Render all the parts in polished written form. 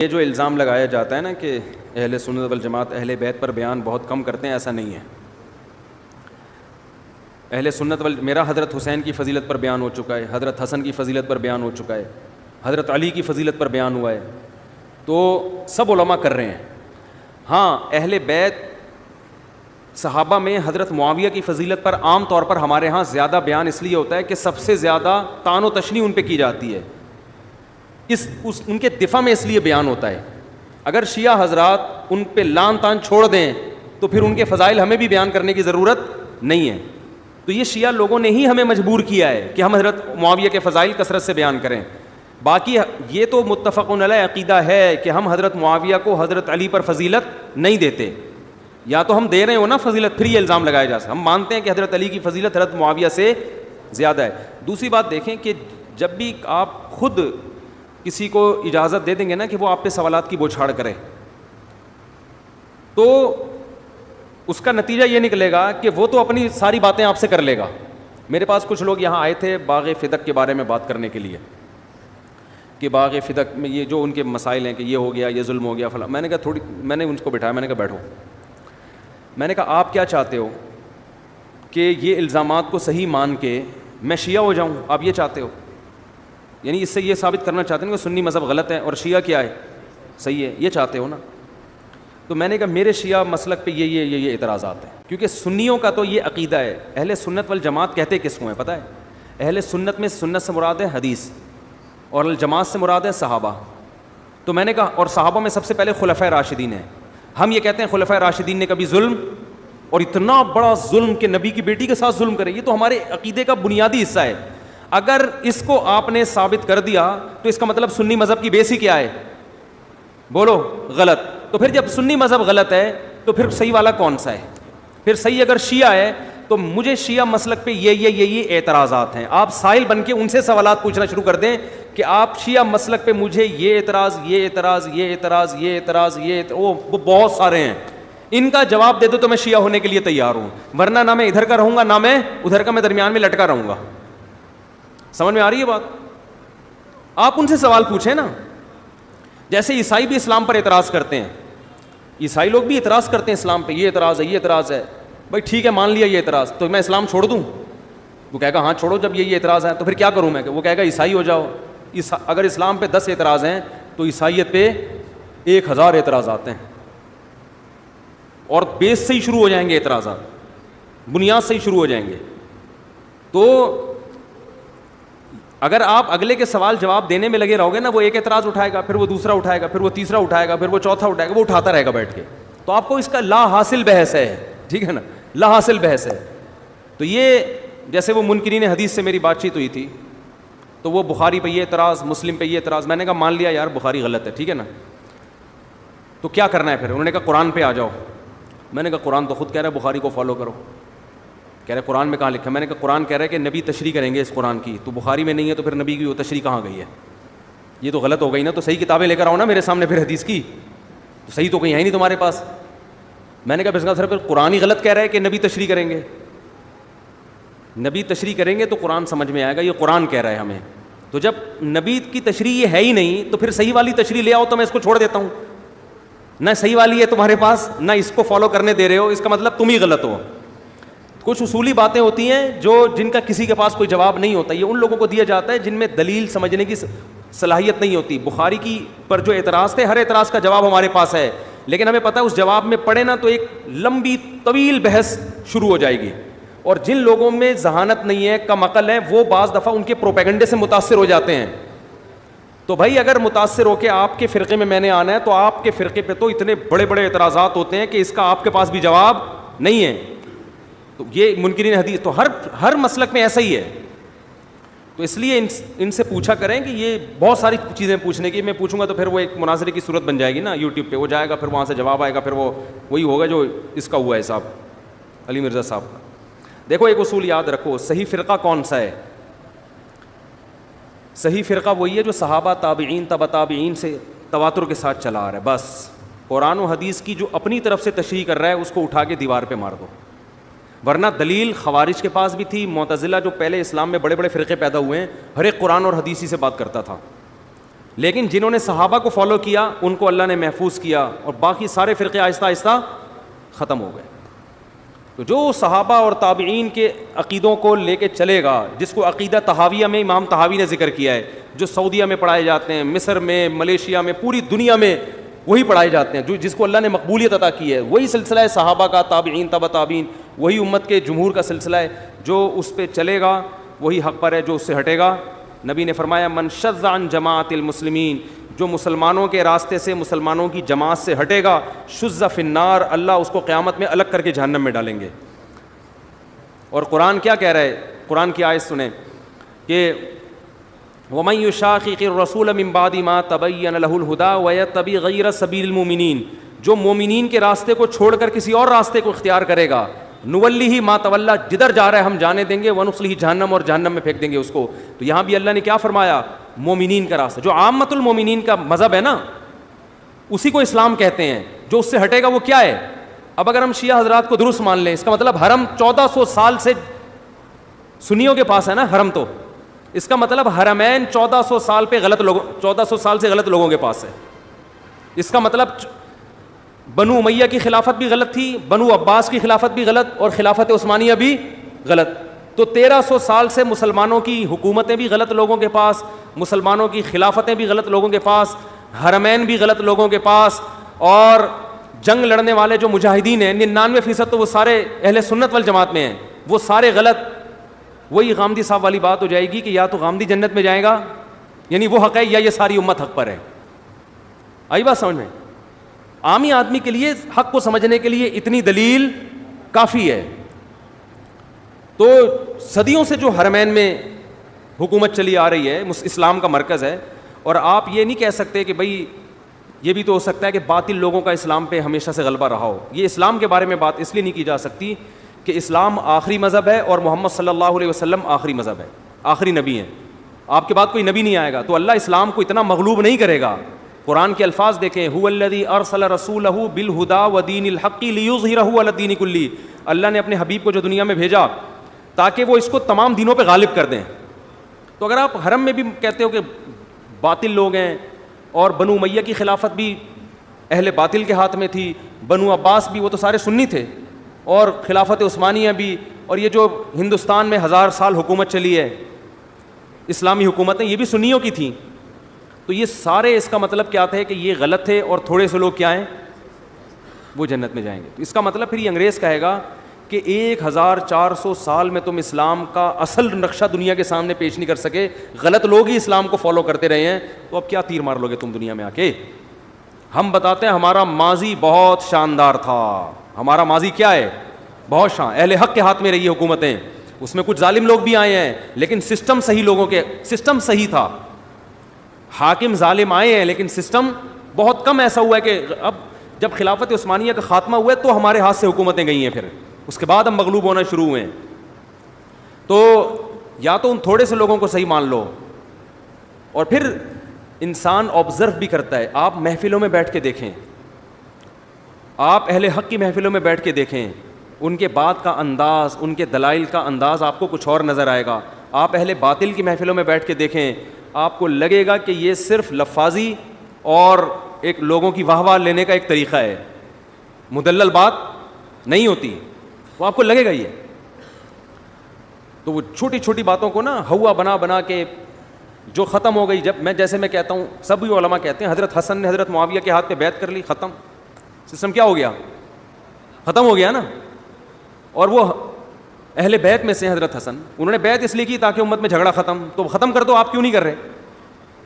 یہ جو الزام لگایا جاتا ہے نا کہ اہل سنت والجماعت اہل بیت پر بیان بہت کم کرتے ہیں، ایسا نہیں ہے. اہل سنت میرا حضرت حسین کی فضیلت پر بیان ہو چکا ہے، حضرت حسن کی فضیلت پر بیان ہو چکا ہے، حضرت علی کی فضیلت پر بیان ہوا ہے، تو سب علماء کر رہے ہیں. ہاں اہل بیت صحابہ میں حضرت معاویہ کی فضیلت پر عام طور پر ہمارے ہاں زیادہ بیان اس لیے ہوتا ہے کہ سب سے زیادہ طعن و تشنیع ان پہ کی جاتی ہے، ان کے دفاع میں اس لیے بیان ہوتا ہے. اگر شیعہ حضرات ان پہ لان تان چھوڑ دیں تو پھر ان کے فضائل ہمیں بھی بیان کرنے کی ضرورت نہیں ہے. تو یہ شیعہ لوگوں نے ہی ہمیں مجبور کیا ہے کہ ہم حضرت معاویہ کے فضائل کثرت سے بیان کریں. باقی یہ تو متفق علیہ عقیدہ ہے کہ ہم حضرت معاویہ کو حضرت علی پر فضیلت نہیں دیتے. یا تو ہم دے رہے ہو نا فضیلت، پھر یہ الزام لگایا جا سکتا. ہم مانتے ہیں کہ حضرت علی کی فضیلت حضرت معاویہ سے زیادہ ہے. دوسری بات دیکھیں کہ جب بھی آپ خود کسی کو اجازت دے دیں گے نا کہ وہ آپ پہ سوالات کی بوچھاڑ کرے، تو اس کا نتیجہ یہ نکلے گا کہ وہ تو اپنی ساری باتیں آپ سے کر لے گا. میرے پاس کچھ لوگ یہاں آئے تھے باغ فدق کے بارے میں بات کرنے کے لیے کہ باغ فدق میں یہ جو ان کے مسائل ہیں کہ یہ ہو گیا، یہ ظلم ہو گیا فلاں. میں نے کہا میں نے ان کو بٹھایا، میں نے کہا بیٹھو. میں نے کہا آپ کیا چاہتے ہو کہ یہ الزامات کو صحیح مان کے میں شیعہ ہو جاؤں؟ آپ یہ چاہتے ہو؟ یعنی اس سے یہ ثابت کرنا چاہتے ہیں کہ سنی مذہب غلط ہے اور شیعہ کیا ہے، صحیح ہے، یہ چاہتے ہو نا؟ تو میں نے کہا میرے شیعہ مسلک پہ یہ اعتراضات ہیں، کیونکہ سنیوں کا تو یہ عقیدہ ہے. اہل سنت والجماعت کہتے کس کو ہیں پتہ ہے؟ اہل سنت میں سنت سے مراد ہے حدیث، اور الجماعت سے مراد ہے صحابہ. تو میں نے کہا اور صحابہ میں سب سے پہلے خلفائے راشدین ہیں. ہم یہ کہتے ہیں خلفائے راشدین نے کبھی ظلم، اور اتنا بڑا ظلم کہ نبی کی بیٹی کے ساتھ ظلم کرے، یہ تو ہمارے عقیدے کا بنیادی حصہ ہے. اگر اس کو آپ نے ثابت کر دیا تو اس کا مطلب سنی مذہب کی بیس ہی کیا ہے؟ بولو غلط. تو پھر جب سنی مذہب غلط ہے تو پھر صحیح والا کون سا ہے؟ پھر صحیح اگر شیعہ ہے تو مجھے شیعہ مسلک پہ یہ اعتراضات ہیں. آپ سائل بن کے ان سے سوالات پوچھنا شروع کر دیں کہ آپ شیعہ مسلک پہ مجھے یہ اعتراض، یہ اعتراض، یہ اعتراض، یہ اعتراض، وہ بہت سارے ہیں، ان کا جواب دے دو تو میں شیعہ ہونے کے لیے تیار ہوں. ورنہ نہ میں ادھر کا رہوں گا نہ میں ادھر کا، میں درمیان میں لٹکا رہوں گا. سمجھ میں آ رہی ہے بات؟ آپ ان سے سوال پوچھیں نا. جیسے عیسائی بھی اسلام پر اعتراض کرتے ہیں، عیسائی لوگ بھی اعتراض کرتے ہیں اسلام پہ، یہ اعتراض ہے، یہ اعتراض ہے. بھائی ٹھیک ہے مان لیا یہ اعتراض، تو میں اسلام چھوڑ دوں؟ وہ کہے گا ہاں چھوڑو. جب یہ اعتراض ہے تو پھر کیا کروں میں؟ وہ کہے گا عیسائی ہو جاؤ. اگر اسلام پہ 10 اعتراض ہیں تو عیسائیت پہ 1000 اعتراضات ہیں، اور بیس سے ہی شروع ہو جائیں گے اعتراضات، بنیاد سے ہی شروع ہو جائیں گے. تو اگر آپ اگلے کے سوال جواب دینے میں لگے رہو گے نا، وہ ایک اعتراض اٹھائے گا، پھر وہ دوسرا اٹھائے گا، پھر وہ تیسرا اٹھائے گا، پھر وہ چوتھا اٹھائے گا، وہ اٹھاتا رہے گا بیٹھ کے. تو آپ کو اس کا لا حاصل بحث ہے، ٹھیک ہے نا، لا حاصل بحث ہے. تو یہ جیسے وہ منکرین حدیث سے میری بات چیت ہوئی تھی تو وہ بخاری پہ یہ اعتراض، مسلم پہ یہ اعتراض. میں نے کہا مان لیا یار بخاری غلط ہے، ٹھیک ہے نا، تو کیا کرنا ہے پھر؟ انہوں نے کہا قرآن پہ آ جاؤ. میں نے کہا قرآن تو خود کہہ رہا ہے بخاری کو فالو کرو. کہہ رہے قرآن میں کہاں لکھا؟ میں نے کہا قرآن کہہ رہا ہے کہ نبی تشریح کریں گے اس قرآن کی، تو بخاری میں نہیں ہے، تو پھر نبی کی وہ تشریح کہاں گئی ہے؟ یہ تو غلط ہو گئی نا. تو صحیح کتابیں لے کر آؤ نا میرے سامنے پھر حدیث کی. تو صحیح تو کہیں ہے ہی نہیں تمہارے پاس. میں نے کہا بس سر پھر قرآن ہی غلط کہہ رہا ہے کہ نبی تشریح کریں گے. نبی تشریح کریں گے تو قرآن سمجھ میں آئے گا، یہ قرآن کہہ رہا ہے ہمیں. تو جب نبی کی تشریح یہ ہے ہی نہیں تو پھر صحیح والی تشریح لے آؤ تو میں اس کو چھوڑ دیتا ہوں. نہ صحیح والی ہے تمہارے پاس، نہ اس کو فالو کرنے دے رہے ہو، اس کا مطلب تم ہی غلط ہو. کچھ اصولی باتیں ہوتی ہیں جن کا کسی کے پاس کوئی جواب نہیں ہوتا، یہ ان لوگوں کو دیا جاتا ہے جن میں دلیل سمجھنے کی صلاحیت نہیں ہوتی. بخاری کی پر جو اعتراض تھے، ہر اعتراض کا جواب ہمارے پاس ہے، لیکن ہمیں پتہ ہے اس جواب میں پڑھے نا تو ایک لمبی طویل بحث شروع ہو جائے گی. اور جن لوگوں میں ذہانت نہیں ہے، کم عقل ہیں، وہ بعض دفعہ ان کے پروپیگنڈے سے متاثر ہو جاتے ہیں. تو بھائی اگر متاثر ہو کے آپ کے فرقے میں نے آنا ہے تو آپ کے فرقے پہ تو اتنے بڑے بڑے اعتراضات ہوتے ہیں کہ اس کا آپ کے پاس بھی جواب نہیں ہے. تو یہ منکرین حدیث تو ہر مسلک میں ایسا ہی ہے. تو اس لیے ان سے پوچھا کریں کہ یہ بہت ساری چیزیں پوچھنے کی. میں پوچھوں گا تو پھر وہ ایک مناظرے کی صورت بن جائے گی نا یوٹیوب پہ، وہ جائے گا پھر وہاں سے جواب آئے گا، پھر وہ وہی ہوگا جو اس کا ہوا ہے صاحب علی مرزا صاحب کا. دیکھو ایک اصول یاد رکھو، صحیح فرقہ کون سا ہے؟ صحیح فرقہ وہی ہے جو صحابہ، تابعین، تبع تابعین سے تواتر کے ساتھ چلا آ رہا ہے. بس قرآن و حدیث کی جو اپنی طرف سے تشریح کر رہا ہے اس کو اٹھا کے دیوار پہ مار دو. ورنہ دلیل خوارج کے پاس بھی تھی، معتزلہ جو پہلے اسلام میں بڑے بڑے فرقے پیدا ہوئے ہیں، ہر ایک قرآن اور حدیثی سے بات کرتا تھا. لیکن جنہوں نے صحابہ کو فالو کیا ان کو اللہ نے محفوظ کیا, اور باقی سارے فرقے آہستہ آہستہ ختم ہو گئے. تو جو صحابہ اور تابعین کے عقیدوں کو لے کے چلے گا, جس کو عقیدہ طحاویہ میں امام طحاوی نے ذکر کیا ہے, جو سعودیہ میں پڑھائے جاتے ہیں, مصر میں, ملیشیا میں, پوری دنیا میں وہی پڑھائے جاتے ہیں, جو جس کو اللہ نے مقبولیت عطا کی ہے, وہی سلسلہ ہے صحابہ کا, تابعین, تبع تابعین, وہی امت کے جمہور کا سلسلہ ہے. جو اس پہ چلے گا وہی حق پر ہے, جو اس سے ہٹے گا. نبی نے فرمایا من شذ عن جماعت المسلمین, جو مسلمانوں کے راستے سے, مسلمانوں کی جماعت سے ہٹے گا, شذ فی النار, اللہ اس کو قیامت میں الگ کر کے جہنم میں ڈالیں گے. اور قرآن کیا کہہ رہا ہے؟ قرآن کی آیت سنیں کہ وَمَن يُشَاقِقِ الرَّسُولَ مِن بَعْدِ مَا تَبَيَّنَ لَهُ الْهُدَىٰ وَيَتَّبِعْ غَيْرَ سَبِيلِ الْمُؤْمِنِينَ, جو مومنین کے راستے کو چھوڑ کر کسی اور راستے کو اختیار کرے گا, نُوَلِّهِ مَا تَوَلَّىٰ, جدھر جا رہا ہے ہم جانے دیں گے, وَنُصْلِهِ جہنم, اور جہنم میں پھینک دیں گے اس کو. تو یہاں بھی اللہ نے کیا فرمایا؟ مومنین کا راستہ, جو عامت المومنین کا مذہب ہے نا, اسی کو اسلام کہتے ہیں. جو اس سے ہٹے گا وہ کیا ہے؟ اب اگر ہم شیعہ حضرات کو درست مان لیں, اس کا مطلب حرم 1400 سال سے سنیوں کے پاس ہے نا حرم, تو اس کا مطلب حرمین 1400 سال پہ غلط لوگوں, 1400 سال سے غلط لوگوں کے پاس ہے. اس کا مطلب بنو امیہ کی خلافت بھی غلط تھی, بنو عباس کی خلافت بھی غلط, اور خلافت عثمانیہ بھی غلط. تو 1300 سال سے مسلمانوں کی حکومتیں بھی غلط لوگوں کے پاس, مسلمانوں کی خلافتیں بھی غلط لوگوں کے پاس, حرمین بھی غلط لوگوں کے پاس, اور جنگ لڑنے والے جو مجاہدین ہیں 99% تو وہ سارے اہل سنت والجماعت میں ہیں, وہ سارے غلط. وہی غامدی صاحب والی بات ہو جائے گی کہ یا تو غامدی جنت میں جائے گا, یعنی وہ حق ہے, یا یہ ساری امت حق پر ہے. آئی بات سمجھ میں؟ عامی آدمی کے لیے حق کو سمجھنے کے لیے اتنی دلیل کافی ہے. تو صدیوں سے جو حرمین میں حکومت چلی آ رہی ہے, اسلام کا مرکز ہے, اور آپ یہ نہیں کہہ سکتے کہ بھائی یہ بھی تو ہو سکتا ہے کہ باطل لوگوں کا اسلام پہ ہمیشہ سے غلبہ رہا ہو. یہ اسلام کے بارے میں بات اس لیے نہیں کی جا سکتی کہ اسلام آخری مذہب ہے اور محمد صلی اللہ علیہ وسلم آخری مذہب ہے, آخری نبی ہیں. آپ کے بعد کوئی نبی نہیں آئے گا, تو اللہ اسلام کو اتنا مغلوب نہیں کرے گا. قرآن کے الفاظ دیکھیں, هو الذی ارسل رسولہ بالہدی ودین الحق لیظہرہ علی الدین کلہ, اللہ نے اپنے حبیب کو جو دنیا میں بھیجا تاکہ وہ اس کو تمام دینوں پہ غالب کر دیں. تو اگر آپ حرم میں بھی کہتے ہو کہ باطل لوگ ہیں, اور بنو امیہ کی خلافت بھی اہل باطل کے ہاتھ میں تھی, بنو عباس بھی, وہ تو سارے سنی تھے, اور خلافت عثمانیہ بھی, اور یہ جو ہندوستان میں 1000 سال حکومت چلی ہے اسلامی حکومتیں, یہ بھی سنیوں کی تھیں. تو یہ سارے, اس کا مطلب کیا تھا کہ یہ غلط تھے, اور تھوڑے سے لوگ کیا ہیں, وہ جنت میں جائیں گے. تو اس کا مطلب پھر یہ انگریز کہے گا کہ 1400 سال میں تم اسلام کا اصل نقشہ دنیا کے سامنے پیش نہیں کر سکے, غلط لوگ ہی اسلام کو فالو کرتے رہے ہیں, تو اب کیا تیر مار لو گے تم دنیا میں آ کے؟ ہم بتاتے ہیں ہمارا ماضی بہت شاندار تھا. ہمارا ماضی کیا ہے؟ بہت اہل حق کے ہاتھ میں رہی حکومتیں, اس میں کچھ ظالم لوگ بھی آئے ہیں, لیکن سسٹم صحیح, لوگوں کے سسٹم صحیح تھا. حاکم ظالم آئے ہیں, لیکن سسٹم بہت کم ایسا ہوا ہے کہ اب جب خلافت عثمانیہ کا خاتمہ ہوا ہے تو ہمارے ہاتھ سے حکومتیں گئی ہیں, پھر اس کے بعد ہم مغلوب ہونا شروع ہوئے ہیں. تو یا تو ان تھوڑے سے لوگوں کو صحیح مان لو, اور پھر انسان آبزرو بھی کرتا ہے. آپ محفلوں میں بیٹھ کے دیکھیں, آپ اہل حق کی محفلوں میں بیٹھ کے دیکھیں, ان کے بات کا انداز, ان کے دلائل کا انداز آپ کو کچھ اور نظر آئے گا. آپ اہل باطل کی محفلوں میں بیٹھ کے دیکھیں, آپ کو لگے گا کہ یہ صرف لفاظی اور ایک لوگوں کی واہ واہ لینے کا ایک طریقہ ہے, مدلل بات نہیں ہوتی, وہ آپ کو لگے گا یہ. تو وہ چھوٹی چھوٹی باتوں کو نا ہوا بنا بنا کے جو ختم ہو گئی. جب جیسے میں کہتا ہوں, سبھی علماء کہتے ہیں حضرت حسن نے حضرت معاویہ کے ہاتھ پہ بیعت کر لی, ختم, سسٹم کیا ہو گیا, ختم ہو گیا نا. اور وہ اہل بیت میں سے حضرت حسن, انہوں نے بیعت اس لیے کی تاکہ امت میں جھگڑا ختم, تو ختم کر دو, آپ کیوں نہیں کر رہے؟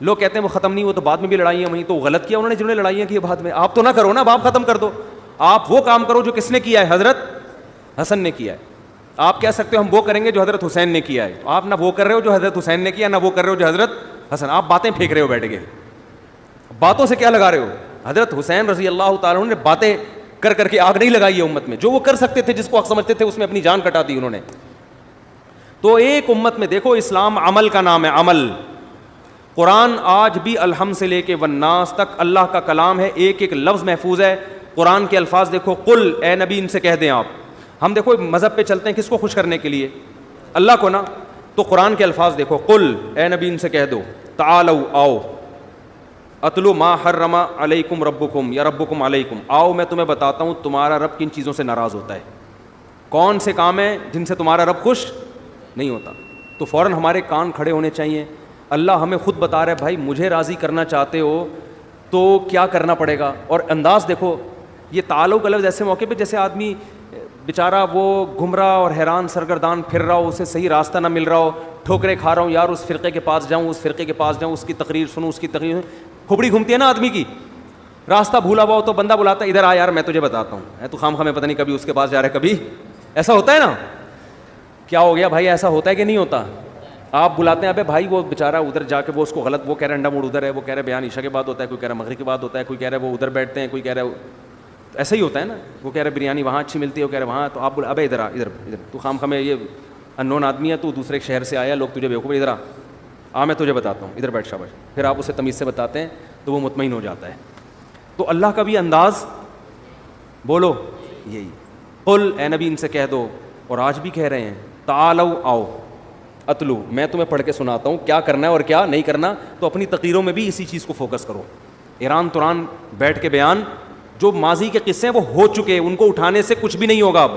لوگ کہتے ہیں وہ ختم نہیں, وہ تو بعد میں بھی لڑائیاں ہوئی, تو غلط کیا انہوں نے جنہوں نے لڑائیاں کی بعد میں. آپ تو نہ کرو نا, اب آپ ختم کر دو. آپ وہ کام کرو جو کس نے کیا ہے, حضرت حسن نے کیا ہے. آپ کہہ سکتے ہو ہم وہ کریں گے جو حضرت حسین نے کیا ہے, آپ نہ وہ کر رہے ہو جو حضرت حسین نے کیا, نہ وہ کر رہے ہو جو حضرت حسن. آپ باتیں پھینک رہے ہو بیٹھ کے, باتوں سے کیا لگا رہے ہو؟ حضرت حسین رضی اللہ تعالیٰ عنہ نے باتیں کر کر کے آگ نہیں لگائی ہے امت میں, جو وہ کر سکتے تھے, جس کو حق سمجھتے تھے, اس میں اپنی جان کٹا دی انہوں نے. تو ایک امت میں دیکھو, اسلام عمل کا نام ہے, عمل. قرآن آج بھی الحم سے لے کے والناس تک اللہ کا کلام ہے, ایک ایک لفظ محفوظ ہے. قرآن کے الفاظ دیکھو, قل, اے نبی ان سے کہہ دیں آپ. ہم دیکھو مذہب پہ چلتے ہیں کس کو خوش کرنے کے لیے؟ اللہ کو نا. تو قرآن کے الفاظ دیکھو, قل, اے نبی ان سے کہہ دو, تعالوا, آؤ, اتلو ما حرم علیکم ربکم یا ربکم علیکم، آؤ میں تمہیں بتاتا ہوں تمہارا رب کن چیزوں سے ناراض ہوتا ہے، کون سے کام ہیں جن سے تمہارا رب خوش نہیں ہوتا. تو فوراً ہمارے کان کھڑے ہونے چاہیے. اللہ ہمیں خود بتا رہا ہے بھائی مجھے راضی کرنا چاہتے ہو تو کیا کرنا پڑے گا. اور انداز دیکھو، یہ تعلق کا لفظ ایسے موقع پہ جیسے آدمی بیچارہ وہ گمراہ اور حیران سرگردان پھر رہا ہو، اسے صحیح راستہ نہ مل رہا ہو، ٹھوکریں کھا رہا ہوں، یار اس فرقے کے پاس جاؤں، اس فرقے کے پاس جاؤں، اس کی تقریر سنوں، اس کی تقریر، کھوپڑی گھومتی ہے نا آدمی کی. راستہ بھولا ہوا ہو تو بندہ بلاتا ہے ادھر آ یار میں تجھے بتاتا ہوں، تو خام خامے پتہ نہیں کبھی اس کے پاس جا رہا ہے، کبھی ایسا ہوتا ہے نا. کیا ہو گیا بھائی، ایسا ہوتا ہے کہ نہیں ہوتا؟ آپ بلاتے ہیں ابے بھائی وہ بیچارہ ادھر جا کے وہ اس کو غلط، وہ کہہ رہا ہے انڈا موڑ ادھر ہے، وہ کہہ رہا ہے بیان عشاء کے بعد ہوتا ہے، کوئی کہہ رہا ہے مغرب کے بعد ہوتا ہے، کوئی کہہ رہا ہے وہ ادھر بیٹھتے ہیں، کوئی کہہ رہا ہے ایسا ہی ہوتا ہے نا، وہ کہہ رہا ہے بریانی وہاں اچھی ملتی ہے، وہ کہہ رہا ہے وہاں، تو آپ بولے ابے ادھر آ، ادھر ادھر تو خام خامے یہ انون آدمی ہے، تو دوسرے شہر سے آیا، لوگ تجھے بیوقوف، ادھر آ میں تجھے بتاتا ہوں، ادھر بیٹھ شاباش. پھر آپ اسے تمیز سے بتاتے ہیں تو وہ مطمئن ہو جاتا ہے. تو اللہ کا بھی انداز بولو یہی، قل اے نبی ان سے کہہ دو، اور آج بھی کہہ رہے ہیں تعالو آؤ، اتلو میں تمہیں پڑھ کے سناتا ہوں کیا کرنا ہے اور کیا نہیں کرنا. تو اپنی تقریروں میں بھی اسی چیز کو فوکس کرو. ایران تران بیٹھ کے بیان، جو ماضی کے قصے ہیں وہ ہو چکے، ان کو اٹھانے سے کچھ بھی نہیں ہوگا. اب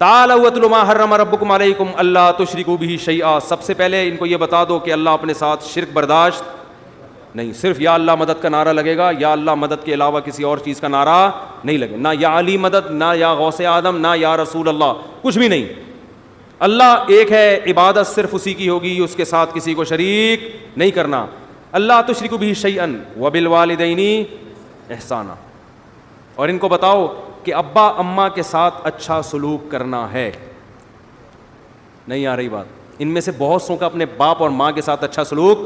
تعالوا اتلوا ما حرم ربکم علیکم اللہ تشرکوا بہ شیئا، سب سے پہلے ان کو یہ بتا دو کہ اللہ اپنے ساتھ شرک برداشت نہیں. صرف یا اللہ مدد کا نعرہ لگے گا، یا اللہ مدد کے علاوہ کسی اور چیز کا نعرہ نہیں لگے، نہ یا علی مدد، نہ یا غوث اعظم، نہ یا رسول اللہ، کچھ بھی نہیں. اللہ ایک ہے، عبادت صرف اسی کی ہوگی، اس کے ساتھ کسی کو شریک نہیں کرنا. اللہ تشرکوا بہ شیئا وبالوالدین احسانا، اور ان کو بتاؤ کہ ابا اماں کے ساتھ اچھا سلوک کرنا ہے. نہیں آ رہی بات؟ ان میں سے بہت سو کا اپنے باپ اور ماں کے ساتھ اچھا سلوک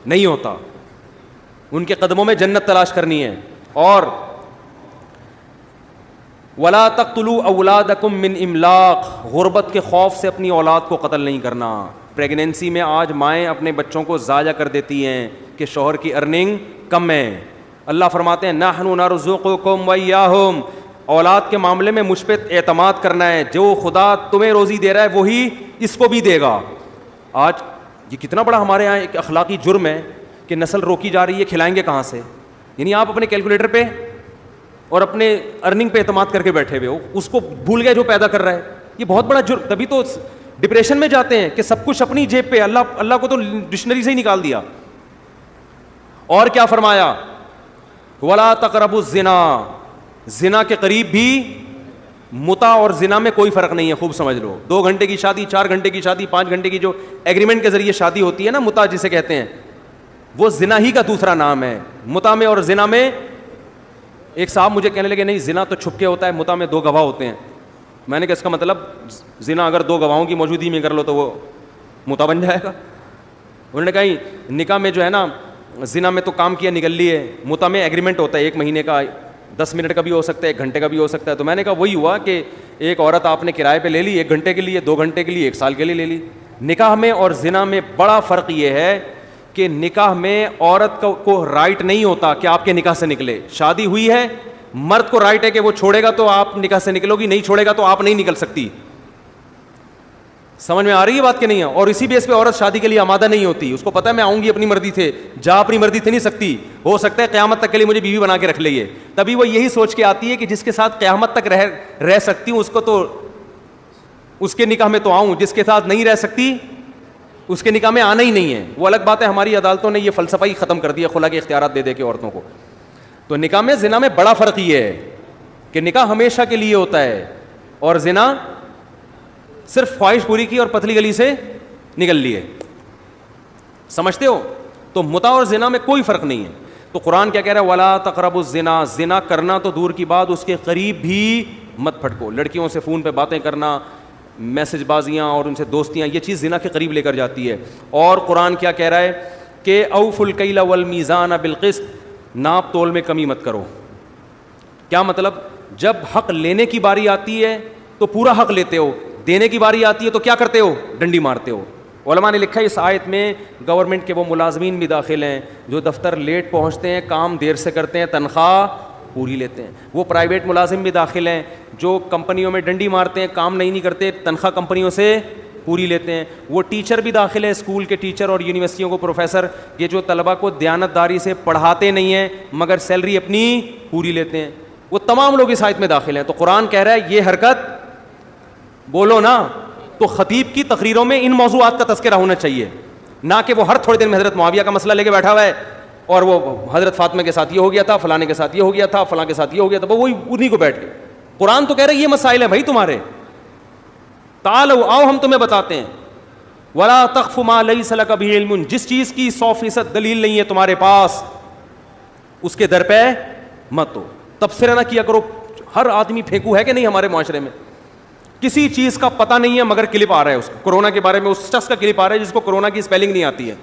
نہیں ہوتا، ان کے قدموں میں جنت تلاش کرنی ہے. اور ولا تقتلوا اولادکم من املاق، غربت کے خوف سے اپنی اولاد کو قتل نہیں کرنا. پریگنینسی میں آج مائیں اپنے بچوں کو ضائع کر دیتی ہیں کہ شوہر کی ارننگ کم ہے. اللہ فرماتے ہیں نحن نرزقکم وایاہم، اولاد کے معاملے میں مجھ پہ اعتماد کرنا ہے، جو خدا تمہیں روزی دے رہا ہے وہی اس کو بھی دے گا. آج یہ کتنا بڑا ہمارے یہاں ایک اخلاقی جرم ہے کہ نسل روکی جا رہی ہے، کھلائیں گے کہاں سے؟ یعنی آپ اپنے کیلکولیٹر پہ اور اپنے ارننگ پہ اعتماد کر کے بیٹھے ہوئے ہو، اس کو بھول گئے جو پیدا کر رہا ہے. یہ بہت بڑا جرم، تبھی تو ڈپریشن میں جاتے ہیں کہ سب کچھ اپنی جیب پہ. اللہ کو تو ڈکشنری سے ہی نکال دیا. اور کیا فرمایا؟ ولا تقربوا الزنا، زنا کے قریب بھی متع اور زنا میں کوئی فرق نہیں ہے، خوب سمجھ لو. 2 گھنٹے کی شادی، 4 گھنٹے کی شادی، 5 گھنٹے کی جو ایگریمنٹ کے ذریعے شادی ہوتی ہے نا، متع جسے کہتے ہیں، وہ زنا ہی کا دوسرا نام ہے. متع میں اور زنا میں، ایک صاحب مجھے کہنے لگے نہیں زنا تو چھپ کے ہوتا ہے، متع میں 2 گواہ ہوتے ہیں. میں نے کہا اس کا مطلب زنا اگر 2 گواہوں کی موجودگی میں کر لو تو وہ متع بن جائے گا. انہوں نے کہا نکاح میں جو ہے نا، زنا میں تو کام کیا نکل لیے، متع میں ایگریمنٹ ہوتا ہے 1 مہینے کا، 10 منٹ کا بھی ہو سکتا ہے، 1 گھنٹے کا بھی ہو سکتا ہے. تو میں نے کہا وہی ہوا کہ ایک عورت آپ نے کرائے پہ لے لی 1 گھنٹے کے لیے، 2 گھنٹے کے لیے، 1 سال کے لیے لے لی. نکاح میں اور زنا میں بڑا فرق یہ ہے کہ نکاح میں عورت کو رائٹ نہیں ہوتا کہ آپ کے نکاح سے نکلے. شادی ہوئی ہے، مرد کو رائٹ ہے کہ وہ چھوڑے گا تو آپ نکاح سے نکلو گی، نہیں چھوڑے گا تو آپ نہیں نکل سکتی. سمجھ میں آ رہی ہے بات کہ نہیں ہے؟ اور اسی بیس پہ عورت شادی کے لیے آمادہ نہیں ہوتی. اس کو پتہ ہے میں آؤں گی اپنی مرضی سے، جا اپنی مرضی سے نہیں سکتی، ہو سکتا ہے قیامت تک کے لیے مجھے بیوی بنا کے رکھ لے. تبھی وہ یہی سوچ کے آتی ہے کہ جس کے ساتھ قیامت تک رہ سکتی ہوں، اس کو تو اس کے نکاح میں تو آؤں، جس کے ساتھ نہیں رہ سکتی اس کے نکاح میں آنا ہی نہیں ہے. وہ الگ بات ہے، ہماری عدالتوں نے یہ فلسفہ ہی ختم کر دیا، خلا کے اختیارات دے کے عورتوں کو. تو نکاح میں زنا میں بڑا فرق یہ ہے کہ نکاح ہمیشہ کے لیے ہوتا ہے، اور زنا صرف خواہش پوری کی اور پتلی گلی سے نکل لیے. سمجھتے ہو؟ تو متع اور زنا میں کوئی فرق نہیں ہے. تو قرآن کیا کہہ رہا ہے؟ ولا تقربوا الزنا، زنا کرنا تو دور کی بات، اس کے قریب بھی مت پھٹکو. لڑکیوں سے فون پہ باتیں کرنا، میسج بازیاں اور ان سے دوستیاں، یہ چیز زنا کے قریب لے کر جاتی ہے. اور قرآن کیا کہہ رہا ہے کہ اوفوا الکیل والمیزان بالقسط، ناپ تول میں کمی مت کرو. کیا مطلب؟ جب حق لینے کی باری آتی ہے تو پورا حق لیتے ہو، دینے کی باری آتی ہے تو کیا کرتے ہو؟ ڈنڈی مارتے ہو. علماء نے لکھا ہے اس آیت میں گورنمنٹ کے وہ ملازمین بھی داخل ہیں جو دفتر لیٹ پہنچتے ہیں، کام دیر سے کرتے ہیں، تنخواہ پوری لیتے ہیں. وہ پرائیویٹ ملازم بھی داخل ہیں جو کمپنیوں میں ڈنڈی مارتے ہیں، کام نہیں کرتے، تنخواہ کمپنیوں سے پوری لیتے ہیں. وہ ٹیچر بھی داخل ہے, اسکول کے ٹیچر اور یونیورسٹیوں کو پروفیسر, یہ جو طلبہ کو دیانتداری سے پڑھاتے نہیں ہیں مگر سیلری اپنی پوری لیتے ہیں, وہ تمام لوگ اس آیت میں داخل ہیں. تو قرآن کہہ رہا ہے یہ حرکت بولو نا. تو خطیب کی تقریروں میں ان موضوعات کا تذکرہ ہونا چاہیے, نہ کہ وہ ہر تھوڑے دن میں حضرت معاویہ کا مسئلہ لے کے بیٹھا ہوا ہے اور وہ حضرت فاطمہ کے ساتھ یہ ہو گیا تھا, فلانے کے ساتھ یہ ہو گیا تھا, فلاں کے ساتھ یہ ہو گیا تھا, وہی انہیں کو بیٹھ کے. قرآن تو کہہ رہا ہے یہ مسائل ہیں بھائی تمہارے, تعالوا آؤ ہم تمہیں بتاتے ہیں. ولا تخف ما لیس لک بہ علم, جس چیز کی 100% دلیل نہیں ہے تمہارے پاس اس کے در پہ مت ہو. تبصرہ نہ کیا کرو. ہر آدمی پھینکو ہے کہ نہیں ہمارے معاشرے میں, کسی چیز کا پتہ نہیں ہے مگر کلپ آ رہا ہے اس کو, کورونا کے بارے میں اس شخص کا کلپ آ رہا ہے جس کو کورونا کی اسپیلنگ نہیں آتی ہے.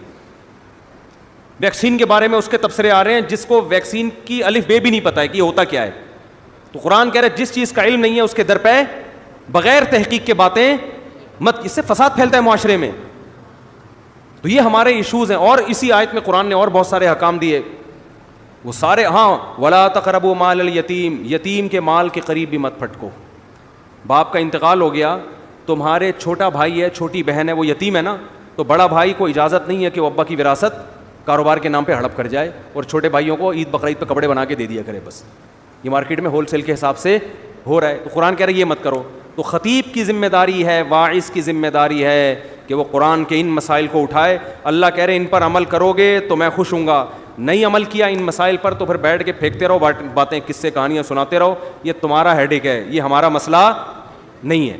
ویکسین کے بارے میں اس کے تبصرے آ رہے ہیں جس کو ویکسین کی الف بے بھی نہیں پتہ ہے کہ یہ ہوتا کیا ہے. تو قرآن کہہ رہا ہے جس چیز کا علم نہیں ہے اس کے در پہ بغیر تحقیق کے باتیں مت, اس سے فساد پھیلتا ہے معاشرے میں. تو یہ ہمارے ایشوز ہیں. اور اسی آیت میں قرآن نے اور بہت سارے احکام دیے, وہ سارے, ہاں ولا تقربوا مال الیتیم, یتیم کے مال کے قریب بھی مت پھٹکو. باپ کا انتقال ہو گیا, تمہارے چھوٹا بھائی ہے, چھوٹی بہن ہے, وہ یتیم ہے نا, تو بڑا بھائی کو اجازت نہیں ہے کہ وہ ابا کی وراثت کاروبار کے نام پہ ہڑپ کر جائے اور چھوٹے بھائیوں کو عید بقرعید پہ کپڑے بنا کے دے دیا کرے. بس یہ مارکیٹ میں ہول سیل کے حساب سے ہو رہا ہے. تو قرآن کہہ رہا ہے یہ مت کرو. تو خطیب کی ذمہ داری ہے, واعظ کی ذمہ داری ہے کہ وہ قرآن کے ان مسائل کو اٹھائے. اللہ کہہ رہے ان پر عمل کرو گے تو میں خوش ہوں گا, نہیں عمل کیا ان مسائل پر تو پھر بیٹھ کے پھینکتے رہو باتیں, قصے کہانیاں سناتے رہو. یہ تمہارا ہیڈیک ہے, یہ ہمارا مسئلہ نہیں ہے.